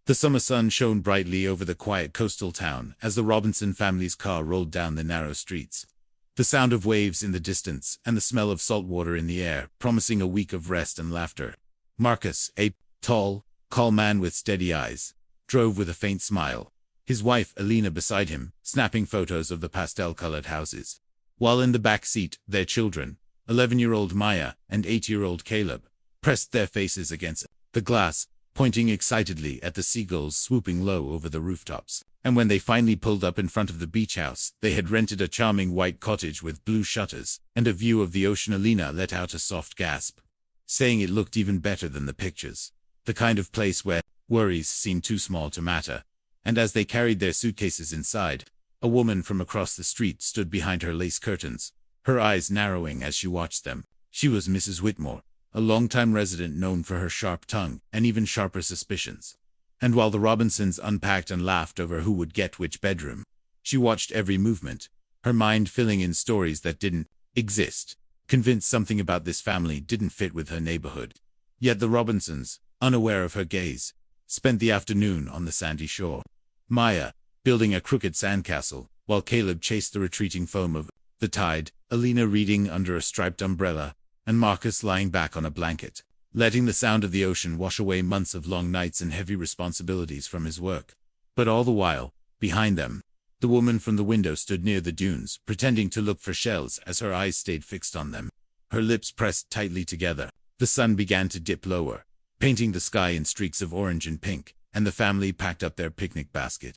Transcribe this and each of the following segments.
The summer sun shone brightly over the quiet coastal town as the Robinson family's car rolled down the narrow streets. The sound of waves in the distance and the smell of salt water in the air, promising a week of rest and laughter. Marcus, a tall, calm man with steady eyes, drove with a faint smile, his wife Alina beside him, snapping photos of the pastel-colored houses. While in the back seat, their children, 11-year-old Maya and 8-year-old Caleb, pressed their faces against the glass, pointing excitedly at the seagulls swooping low over the rooftops. And when they finally pulled up in front of the beach house, they had rented a charming white cottage with blue shutters and a view of the ocean. Alina let out a soft gasp, saying it looked even better than the pictures. The kind of place where worries seemed too small to matter. And as they carried their suitcases inside, a woman from across the street stood behind her lace curtains, her eyes narrowing as she watched them. She was Mrs. Whitmore, a longtime resident known for her sharp tongue and even sharper suspicions. And while the Robinsons unpacked and laughed over who would get which bedroom, she watched every movement, her mind filling in stories that didn't exist, convinced something about this family didn't fit with her neighborhood. Yet the Robinsons, unaware of her gaze, spent the afternoon on the sandy shore. Maya, building a crooked sandcastle, while Caleb chased the retreating foam of the tide, Alina reading under a striped umbrella, and Marcus lying back on a blanket, letting the sound of the ocean wash away months of long nights and heavy responsibilities from his work. But all the while, behind them, the woman from the window stood near the dunes, pretending to look for shells as her eyes stayed fixed on them, her lips pressed tightly together. The sun began to dip lower, painting the sky in streaks of orange and pink, and the family packed up their picnic basket,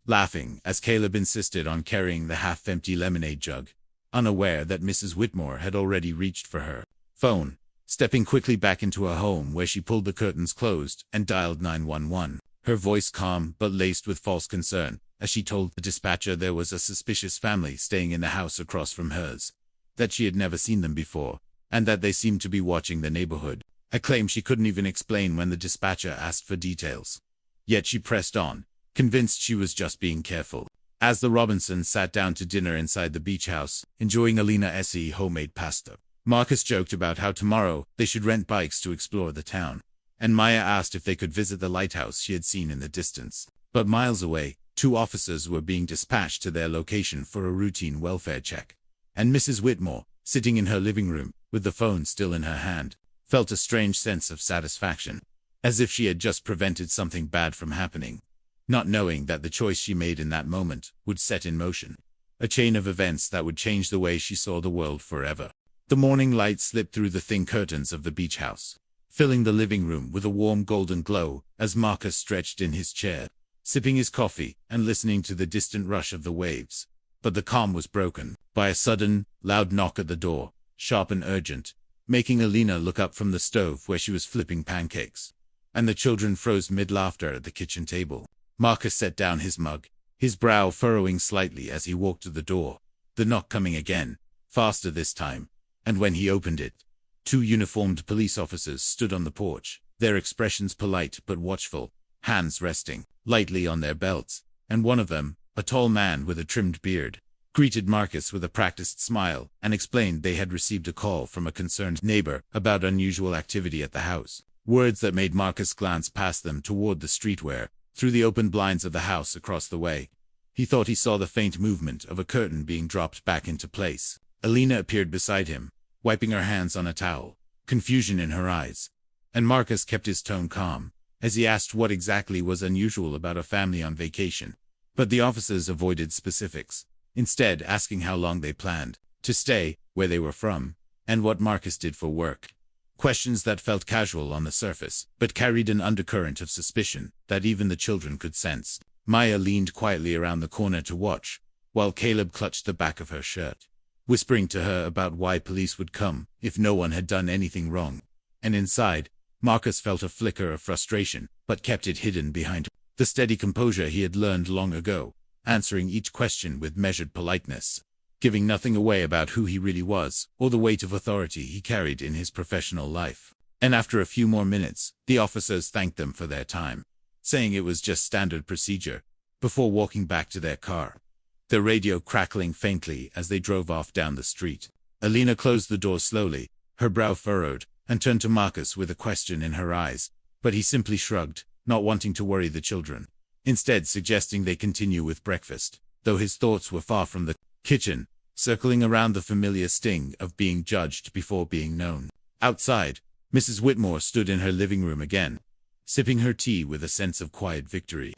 laughing as Caleb insisted on carrying the half-empty lemonade jug, unaware that Mrs. Whitmore had already reached for her phone, stepping quickly back into her home where she pulled the curtains closed and dialed 911, her voice calm but laced with false concern, as she told the dispatcher there was a suspicious family staying in the house across from hers, that she had never seen them before, and that they seemed to be watching the neighborhood, a claim she couldn't even explain when the dispatcher asked for details. Yet she pressed on, convinced she was just being careful. As the Robinsons sat down to dinner inside the beach house, enjoying Alina's homemade pasta, Marcus joked about how tomorrow they should rent bikes to explore the town, and Maya asked if they could visit the lighthouse she had seen in the distance. But miles away, 2 officers were being dispatched to their location for a routine welfare check, and Mrs. Whitmore, sitting in her living room, with the phone still in her hand, felt a strange sense of satisfaction, as if she had just prevented something bad from happening, not knowing that the choice she made in that moment would set in motion a chain of events that would change the way she saw the world forever. The morning light slipped through the thin curtains of the beach house, filling the living room with a warm golden glow as Marcus stretched in his chair, sipping his coffee and listening to the distant rush of the waves. But the calm was broken by a sudden, loud knock at the door, sharp and urgent, making Alina look up from the stove where she was flipping pancakes, and the children froze mid-laughter at the kitchen table. Marcus set down his mug, his brow furrowing slightly as he walked to the door, the knock coming again, faster this time. And when he opened it, 2 uniformed police officers stood on the porch, their expressions polite but watchful, hands resting lightly on their belts, and one of them, a tall man with a trimmed beard, greeted Marcus with a practiced smile and explained they had received a call from a concerned neighbor about unusual activity at the house, words that made Marcus glance past them toward the street where, through the open blinds of the house across the way, he thought he saw the faint movement of a curtain being dropped back into place. Alina appeared beside him, wiping her hands on a towel, confusion in her eyes, and Marcus kept his tone calm, as he asked what exactly was unusual about a family on vacation. But the officers avoided specifics, instead asking how long they planned to stay, where they were from, and what Marcus did for work. Questions that felt casual on the surface, but carried an undercurrent of suspicion that even the children could sense. Maya leaned quietly around the corner to watch, while Caleb clutched the back of her shirt, whispering to her about why police would come if no one had done anything wrong. And inside, Marcus felt a flicker of frustration, but kept it hidden behind the steady composure he had learned long ago, answering each question with measured politeness, giving nothing away about who he really was or the weight of authority he carried in his professional life. And after a few more minutes, the officers thanked them for their time, saying it was just standard procedure, before walking back to their car, the radio crackling faintly as they drove off down the street. Alina closed the door slowly, her brow furrowed, and turned to Marcus with a question in her eyes, but he simply shrugged, not wanting to worry the children, instead suggesting they continue with breakfast, though his thoughts were far from the kitchen, circling around the familiar sting of being judged before being known. Outside, Mrs. Whitmore stood in her living room again, sipping her tea with a sense of quiet victory,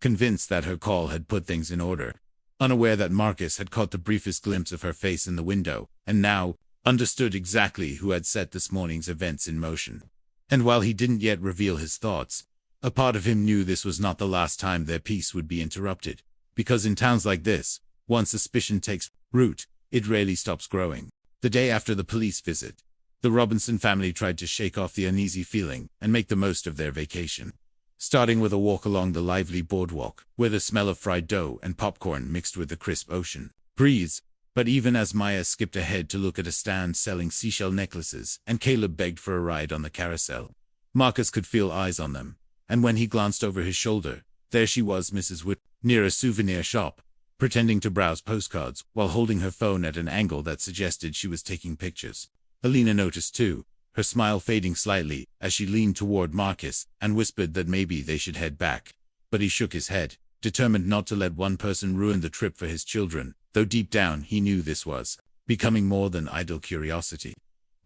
convinced that her call had put things in order, unaware that Marcus had caught the briefest glimpse of her face in the window, and now understood exactly who had set this morning's events in motion. And while he didn't yet reveal his thoughts, a part of him knew this was not the last time their peace would be interrupted, because in towns like this, once suspicion takes root, it rarely stops growing. The day after the police visit, the Robinson family tried to shake off the uneasy feeling and make the most of their vacation, starting with a walk along the lively boardwalk, where the smell of fried dough and popcorn mixed with the crisp ocean breeze. But even as Maya skipped ahead to look at a stand selling seashell necklaces and Caleb begged for a ride on the carousel, Marcus could feel eyes on them, and when he glanced over his shoulder, there she was, Mrs. Whit, near a souvenir shop, pretending to browse postcards while holding her phone at an angle that suggested she was taking pictures. Alina noticed too, her smile fading slightly as she leaned toward Marcus and whispered that maybe they should head back. But he shook his head, determined not to let one person ruin the trip for his children, though deep down he knew this was becoming more than idle curiosity.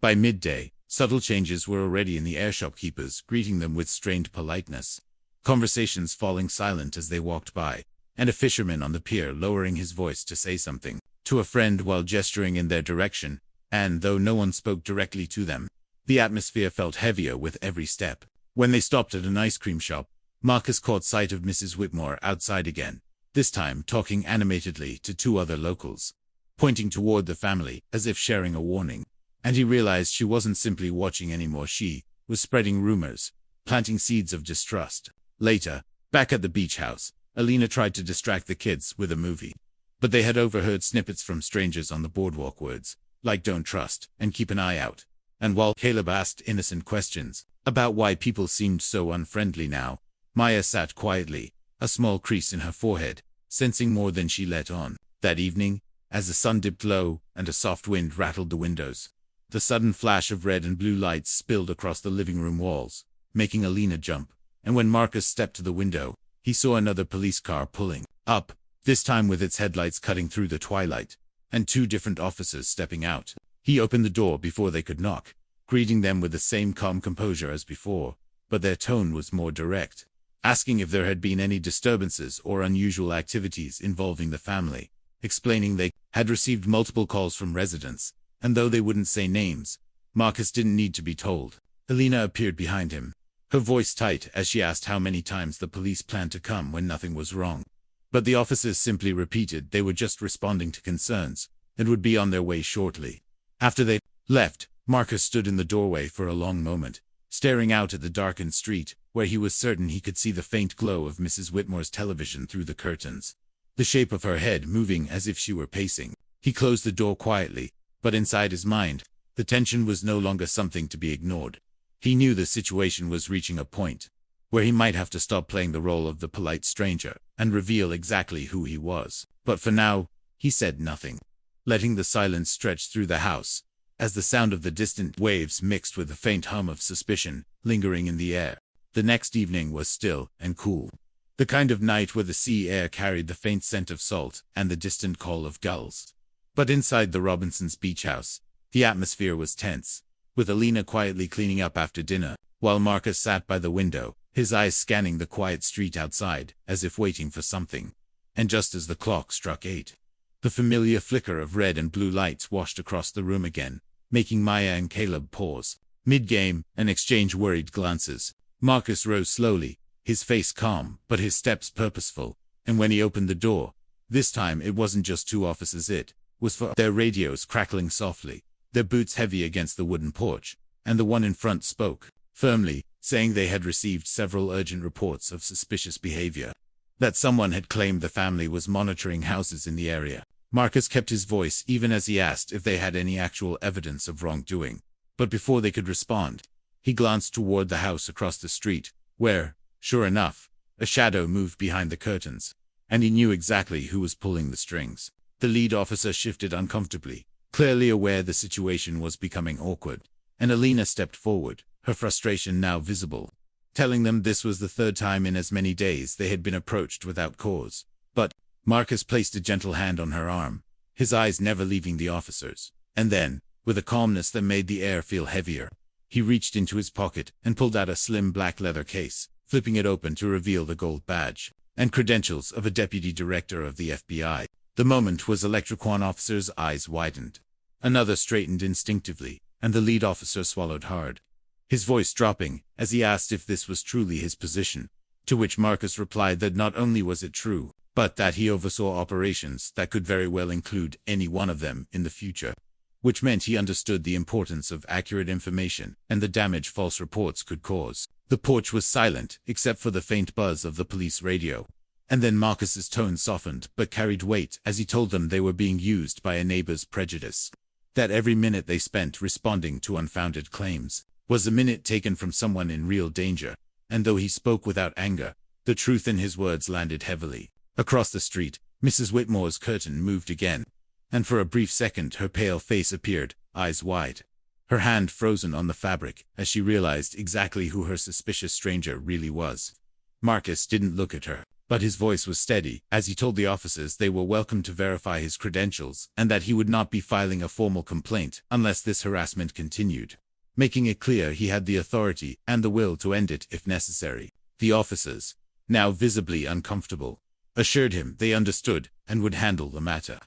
By midday, subtle changes were already in the air shopkeepers, greeting them with strained politeness, conversations falling silent as they walked by, and a fisherman on the pier lowering his voice to say something to a friend while gesturing in their direction, and though no one spoke directly to them, the atmosphere felt heavier with every step. When they stopped at an ice cream shop, Marcus caught sight of Mrs. Whitmore outside again, this time talking animatedly to two other locals, pointing toward the family as if sharing a warning. And he realized she wasn't simply watching anymore, she was spreading rumors, planting seeds of distrust. Later, back at the beach house, Alina tried to distract the kids with a movie, but they had overheard snippets from strangers on the boardwalk, words like "don't trust" and "keep an eye out." And while Caleb asked innocent questions about why people seemed so unfriendly now, Maya sat quietly, a small crease in her forehead, sensing more than she let on. That evening, as the sun dipped low and a soft wind rattled the windows, the sudden flash of red and blue lights spilled across the living room walls, making Alina jump. And when Marcus stepped to the window, he saw another police car pulling up, this time with its headlights cutting through the twilight, and two different officers stepping out. He opened the door before they could knock, greeting them with the same calm composure as before, but their tone was more direct, asking if there had been any disturbances or unusual activities involving the family, explaining they had received multiple calls from residents, and though they wouldn't say names, Marcus didn't need to be told. Alina appeared behind him, her voice tight as she asked how many times the police planned to come when nothing was wrong. But the officers simply repeated they were just responding to concerns and would be on their way shortly. After they left, Marcus stood in the doorway for a long moment, staring out at the darkened street, where he was certain he could see the faint glow of Mrs. Whitmore's television through the curtains, the shape of her head moving as if she were pacing. He closed the door quietly, but inside his mind, the tension was no longer something to be ignored. He knew the situation was reaching a point where he might have to stop playing the role of the polite stranger and reveal exactly who he was. But for now, he said nothing, letting the silence stretch through the house, as the sound of the distant waves mixed with the faint hum of suspicion lingering in the air. The next evening was still and cool, the kind of night where the sea air carried the faint scent of salt and the distant call of gulls. But inside the Robinsons' beach house, the atmosphere was tense, with Alina quietly cleaning up after dinner, while Marcus sat by the window, his eyes scanning the quiet street outside, as if waiting for something. And just as the clock struck 8, the familiar flicker of red and blue lights washed across the room again, making Maya and Caleb pause mid-game and exchange worried glances. Marcus rose slowly, his face calm, but his steps purposeful, and when he opened the door, this time it wasn't just two officers, it was for their radios crackling softly, their boots heavy against the wooden porch, and the one in front spoke firmly, saying they had received several urgent reports of suspicious behavior, that someone had claimed the family was monitoring houses in the area. Marcus kept his voice even as he asked if they had any actual evidence of wrongdoing, but before they could respond, he glanced toward the house across the street, where, sure enough, a shadow moved behind the curtains, and he knew exactly who was pulling the strings. The lead officer shifted uncomfortably, clearly aware the situation was becoming awkward, and Alina stepped forward, her frustration now visible. telling them this was the third time in as many days they had been approached without cause. But Marcus placed a gentle hand on her arm, his eyes never leaving the officers. And then, with a calmness that made the air feel heavier, he reached into his pocket and pulled out a slim black leather case, flipping it open to reveal the gold badge and credentials of a deputy director of the FBI. The moment was electric. One officer's eyes widened. Another straightened instinctively, and the lead officer swallowed hard, his voice dropping as he asked if this was truly his position, to which Marcus replied that not only was it true, but that he oversaw operations that could very well include any one of them in the future, which meant he understood the importance of accurate information and the damage false reports could cause. The porch was silent, except for the faint buzz of the police radio. And then Marcus's tone softened but carried weight as he told them they were being used by a neighbor's prejudice, that every minute they spent responding to unfounded claims was a minute taken from someone in real danger. And though he spoke without anger, the truth in his words landed heavily. Across the street, Mrs. Whitmore's curtain moved again, and for a brief second her pale face appeared, eyes wide, her hand frozen on the fabric as she realized exactly who her suspicious stranger really was. Marcus didn't look at her, but his voice was steady as he told the officers they were welcome to verify his credentials and that he would not be filing a formal complaint unless this harassment continued, making it clear he had the authority and the will to end it if necessary. The officers, now visibly uncomfortable, assured him they understood and would handle the matter,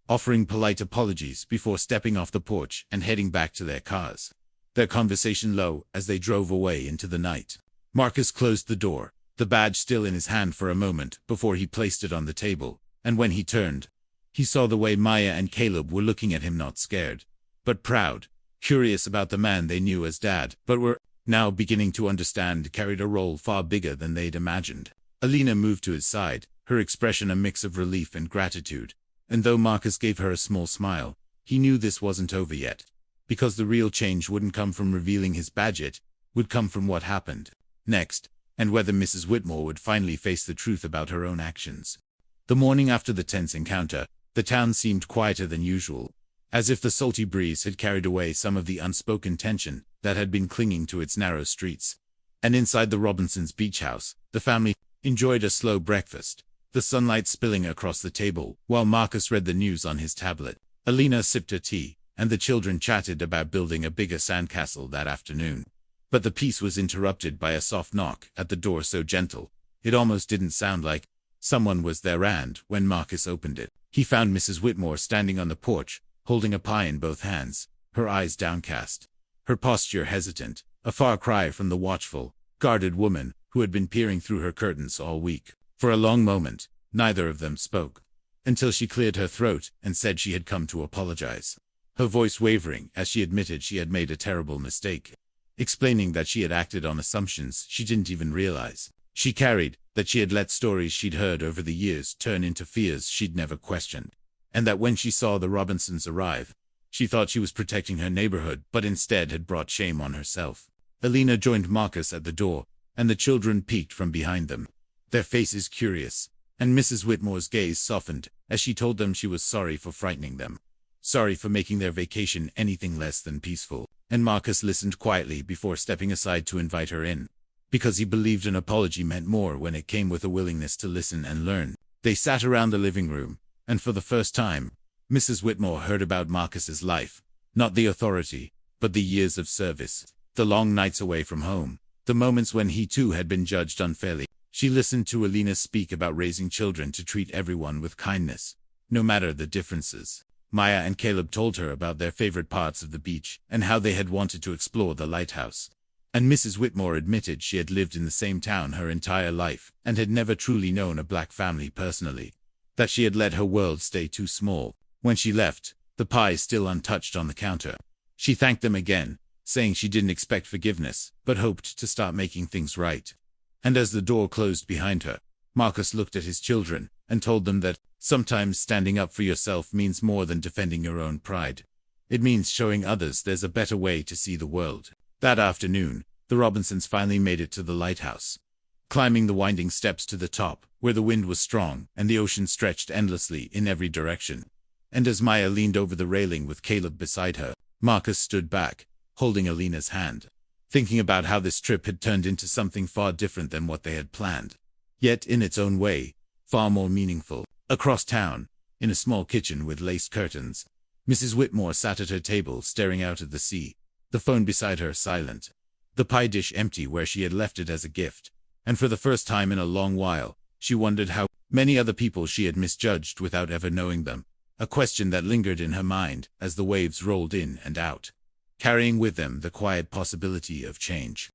offering polite apologies before stepping off the porch and heading back to their cars, their conversation low as they drove away into the night. Marcus closed the door, the badge still in his hand for a moment before he placed it on the table, and when he turned, he saw the way Maya and Caleb were looking at him, not scared, but proud, curious about the man they knew as Dad, but were now beginning to understand carried a role far bigger than they'd imagined. Alina moved to his side, her expression a mix of relief and gratitude, and though Marcus gave her a small smile, he knew this wasn't over yet, because the real change wouldn't come from revealing his badge, it would come from what happened next, and whether Mrs. Whitmore would finally face the truth about her own actions. The morning after the tense encounter, the town seemed quieter than usual, as if the salty breeze had carried away some of the unspoken tension that had been clinging to its narrow streets. And inside the Robinsons' beach house, the family enjoyed a slow breakfast, the sunlight spilling across the table, while Marcus read the news on his tablet. Alina sipped her tea, and the children chatted about building a bigger sandcastle that afternoon. But the peace was interrupted by a soft knock at the door, so gentle, it almost didn't sound like someone was there, and when Marcus opened it, he found Mrs. Whitmore standing on the porch, holding a pie in both hands, her eyes downcast, her posture hesitant, a far cry from the watchful, guarded woman who had been peering through her curtains all week. For a long moment, neither of them spoke, until she cleared her throat and said she had come to apologize, her voice wavering as she admitted she had made a terrible mistake, explaining that she had acted on assumptions she didn't even realize she carried, that she had let stories she'd heard over the years turn into fears she'd never questioned, and that when she saw the Robinsons arrive, she thought she was protecting her neighborhood but instead had brought shame on herself. Alina joined Marcus at the door, and the children peeked from behind them, their faces curious, and Mrs. Whitmore's gaze softened as she told them she was sorry for frightening them, sorry for making their vacation anything less than peaceful. And Marcus listened quietly before stepping aside to invite her in, because he believed an apology meant more when it came with a willingness to listen and learn. They sat around the living room, and for the first time, Mrs. Whitmore heard about Marcus's life, not the authority, but the years of service, the long nights away from home, the moments when he too had been judged unfairly. She listened to Alina speak about raising children to treat everyone with kindness, no matter the differences. Maya and Caleb told her about their favorite parts of the beach and how they had wanted to explore the lighthouse. And Mrs. Whitmore admitted she had lived in the same town her entire life and had never truly known a black family personally, that she had let her world stay too small. When she left, the pie still untouched on the counter, she thanked them again, saying she didn't expect forgiveness, but hoped to start making things right. And as the door closed behind her, Marcus looked at his children and told them that sometimes standing up for yourself means more than defending your own pride. It means showing others there's a better way to see the world. That afternoon, the Robinsons finally made it to the lighthouse, climbing the winding steps to the top, where the wind was strong and the ocean stretched endlessly in every direction. And as Maya leaned over the railing with Caleb beside her, Marcus stood back, holding Alina's hand. thinking about how this trip had turned into something far different than what they had planned. Yet, in its own way, far more meaningful. Across town, in a small kitchen with lace curtains, Mrs. Whitmore sat at her table staring out at the sea, the phone beside her silent, the pie dish empty where she had left it as a gift. And for the first time in a long while, she wondered how many other people she had misjudged without ever knowing them, a question that lingered in her mind as the waves rolled in and out, carrying with them the quiet possibility of change.